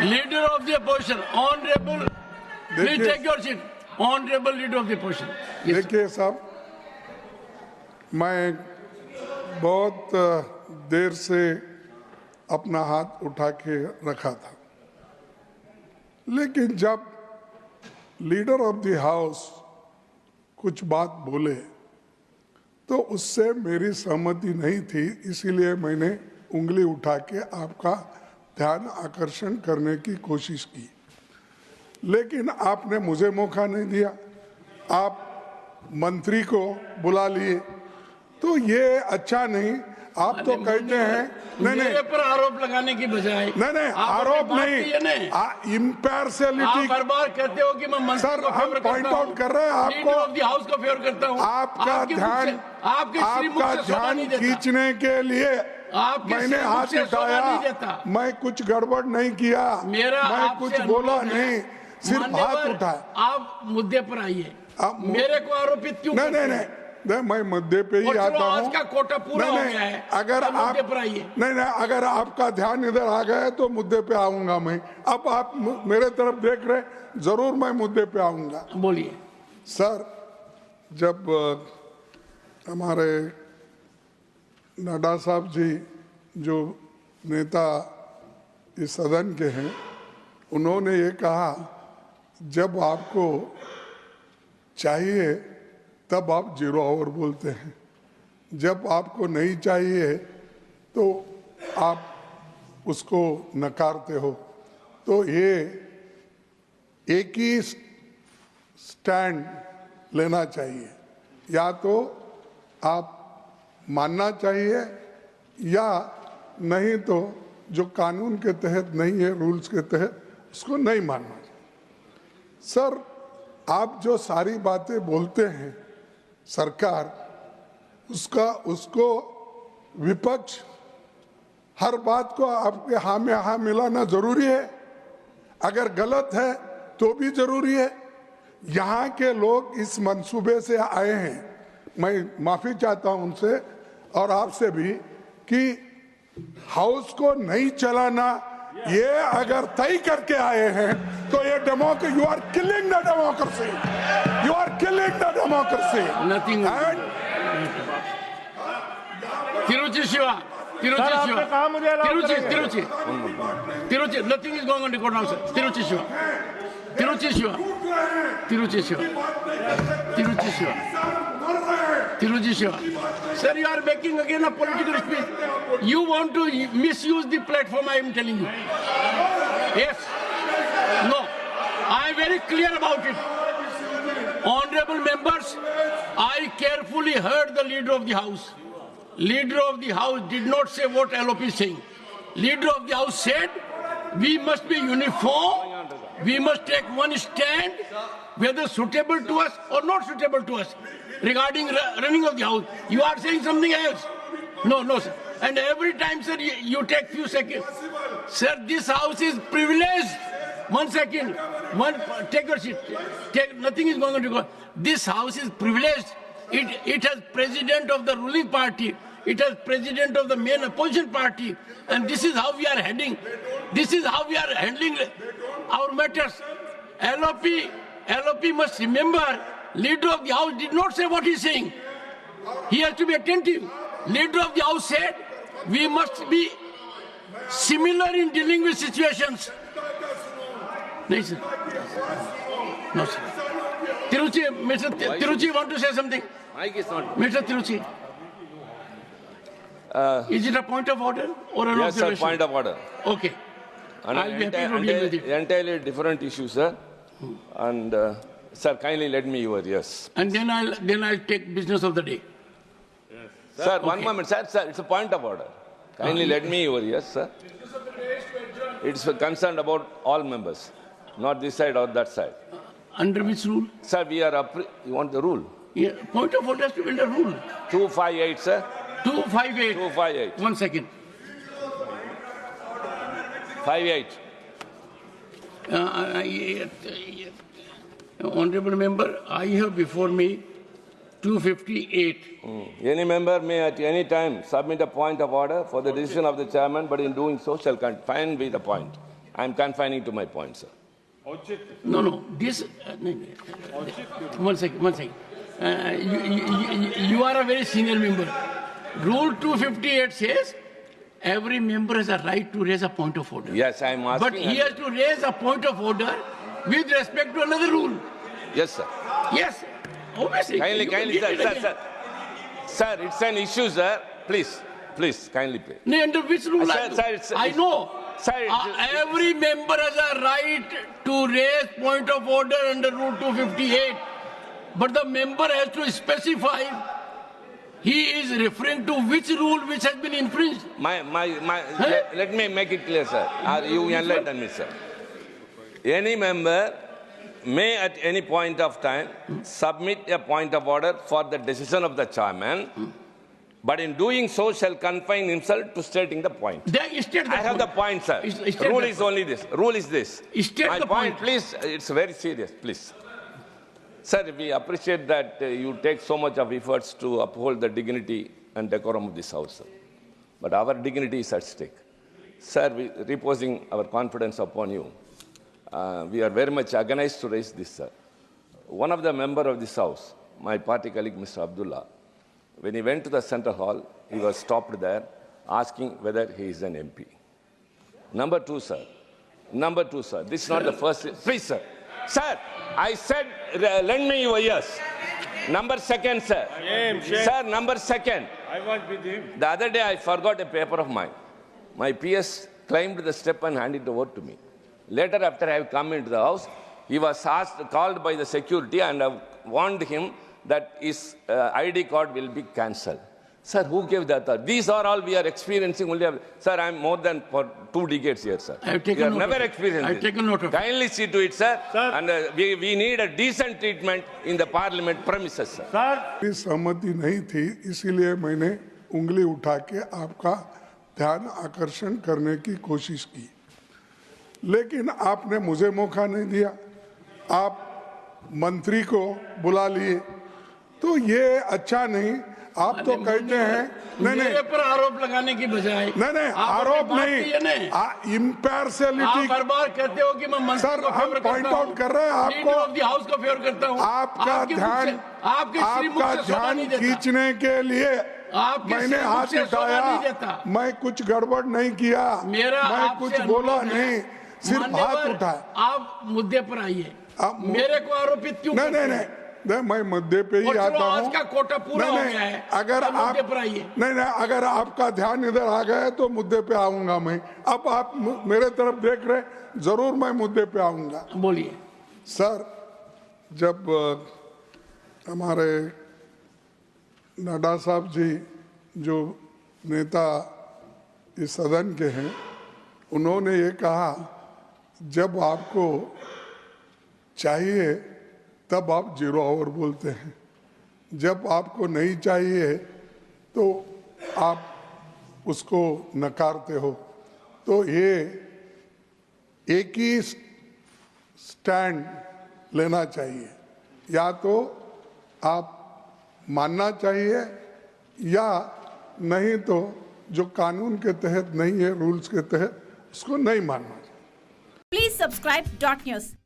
Leader of the opposition, honorable, please take your seat. Honorable leader of the opposition. Yes. देखिए साहब, मैं बहुत देर से अपना हाथ उठा के रखा था, लेकिन जब लीडर ऑफ द हाउस कुछ बात बोले तो उससे मेरी सहमति नहीं थी, इसीलिए मैंने उंगली उठा के आपका ध्यान आकर्षण करने की कोशिश की, लेकिन आपने मुझे मौका नहीं दिया। आप मंत्री को बुला लिए, तो ये अच्छा नहीं। आप तो कहते हैं मेरे पर आरोप लगाने की बजाय नहीं आरोप नहीं, इम्पार्शियलिटी। आप हर बार कहते हो कि मैं मंत्री सर, को हम फेवर पॉइंट करता हूं, आउट कर रहे हैं लीडर ऑफ द आपको। हाउस को फेवर करता हूं। आपका ध्यान खींचने के लिए मैंने हाथ उठाया, मैं कुछ गड़बड़ नहीं किया, मैं कुछ बोला नहीं, सिर्फ हाथ उठाया। आप मुद्दे पर आइए, मेरे को आरोपित क्यों? नहीं, मैं मुद्दे पे ही आता हूँ। आज का कोटा पूरा हो गया है, अगर आप नहीं, अगर आपका ध्यान इधर आ गया तो मुद्दे पे आऊंगा मैं। अब आप मेरे तरफ देख रहे, जरूर मैं मुद्दे पे आऊंगा। बोलिए सर, जब हमारे नड्डा साहब जी जो नेता इस सदन के हैं, उन्होंने ये कहा जब आपको चाहिए तब आप 0 आवर बोलते हैं, जब आपको नहीं चाहिए तो आप उसको नकारते हो। तो ये एक ही स्टैंड लेना चाहिए, या तो आप मानना चाहिए या नहीं तो जो कानून के तहत नहीं है, रूल्स के तहत, उसको नहीं मानना चाहिए। सर, आप जो सारी बातें बोलते हैं सरकार, उसको विपक्ष हर बात को आपके हाँ में हाँ मिलाना जरूरी है, अगर गलत है तो भी जरूरी है। यहाँ के लोग इस मंसूबे से आए हैं, मैं माफी चाहता हूं उनसे और आपसे भी, कि हाउस को नहीं चलाना, ये अगर तय करके आए हैं तो ये democracy, you are killing the democracy, you are killing the democracy. Nothing. Tiruchi Siva, Tiruchi Siva, Tiruchi, nothing is going on record now sir. Tiruchi Siva, Tiruchi Siva, Tiruchi Siva, Tiruchi Siva, Tiruchi Siva. Sir, you are making again a political speech. You want to misuse the platform, I am telling you. Yes. No. I am very clear about it. Honorable members, I carefully heard the leader of the house. Leader of the house did not say what LOP is saying. Leader of the house said, we must be uniform. We must take one stand, whether suitable to us or not suitable to us, regarding running of the house. You are saying something else. No, sir. And every time, sir, you take few seconds. Sir, this house is privileged. 1 second. Take your seat. Nothing is going on to go. This house is privileged. It has president of the ruling party. It has president of the main opposition party. And this is how we are heading. This is how we are handling our matters. LOP must remember, leader of the house did not say what he is saying. He has to be attentive. Leader of the house said, we must be similar in dealing with situations. No, sir. No, sir. Mr. Tiruchi, want to say something? Mike is not. Mr. Tiruchi. Is it a point of order or an Yes, observation? sir, point of order. Okay. And I'll be happy to deal with it. Entirely different issue, sir. And sir, kindly let me over, yes. And then I'll take business of the day. Yes. Sir, one moment, sir, it's a point of order. Kindly let me over, yes, sir. It's concerned about all members, not this side or that side. Under which rule? Sir, we are you want the rule? Yeah, point of order has to be under rule. 258, sir. 258. 258. 1 second. 58. Honorable member, I have before me 258. Any member may at any time submit a point of order for the decision of the chairman, but in doing so shall confine with the point. I'm confining to my point, sir. No. This. One second. You are a very senior member. Rule 258 says every member has a right to raise a point of order. Yes, I'm asking. But he has to raise a point of order with respect to another rule. Yes, sir. Yes, obviously. Kindly, You can kindly, get sir, it sir, again. sir. Sir, it's an issue, sir. Please, kindly play. No, under which rule? Sir, I know. Sir, Every member has a right to raise point of order under Rule 258. But the member has to specify he is referring to which rule which has been infringed. Let me make it clear, sir. You enlighten me, sir. Any member may at any point of time submit a point of order for the decision of the chairman, but in doing so shall confine himself to stating the point. I have the point, sir. Rule is only this. Rule is this. My point, please, it's very serious, please. Sir, we appreciate that you take so much of efforts to uphold the dignity and decorum of this House, sir. But our dignity is at stake. Sir, reposing our confidence upon you, we are very much agonized to raise this, sir. One of the members of this House, my party colleague, Mr. Abdullah, when he went to the Central Hall, he was stopped there asking whether he is an MP. Number two, sir, this is not the first. Please, sir. Sir, I said, lend me your ears. Number second, sir. Sir, number second. I was with him. The other day, I forgot a paper of mine. My PS climbed the step and handed it over to me. Later, after I have come into the house, he was called by the security, and I warned him that his ID card will be cancelled. Sir, who gave that authority? These are all we are experiencing only. Sir, I am more than for 2 decades here, sir. I have taken we have note never of it. experienced I have this. taken note of it. Kindly see to it, sir. Sir. And we need a decent treatment in the parliament premises, sir. Sir, मेरी सहमति नहीं थी, इसीलिए मैंने उंगली उठा के आपका ध्यान आकर्षण करने की कोशिश की, लेकिन आपने मुझे मौका नहीं दिया। आप मंत्री को बुला लिए, तो ये अच्छा नहीं। आप तो कहते हैं मेरे पर आरोप लगाने की बजाय नहीं आरोप नहीं, इम्पार्शियलिटी। आप हर बार कहते हो कि मैं मंत्री सर, को हम फेवर पॉइंट करता हूं, आउट कर रहे हैं आपको। लीडर ऑफ द हाउस को फेवर करता हूं। आपका ध्यान खींचने के लिए मैंने हाथ उठाया। मैं कुछ गड़बड़ नहीं किया, मैं कुछ बोला नहीं, सिर्फ हाथ उठाया। आप मुद्दे पर आइए। मेरे को आरोपित क्यों? नहीं, मैं मुद्दे पे ही आता हूँ। आज का कोटा पूरा हो गया है। अगर आप नहीं, अगर आपका ध्यान इधर आ गया तो मुद्दे पे आऊंगा मैं। अब आप मेरे तरफ देख रहे, जरूर मैं मुद्दे पे आऊंगा। बोलिए सर, जब हमारे नड्डा साहब जी जो नेता इस सदन के हैं, उन्होंने ये कहा जब आपको चाहिए तब आप 0 आवर बोलते हैं, जब आपको नहीं चाहिए तो आप उसको नकारते हो। तो ये एक ही स्टैंड लेना चाहिए, या तो आप मानना चाहिए या नहीं तो जो कानून के तहत नहीं है, रूल्स के तहत, उसको नहीं मानना चाहिए। Please subscribe Dot News.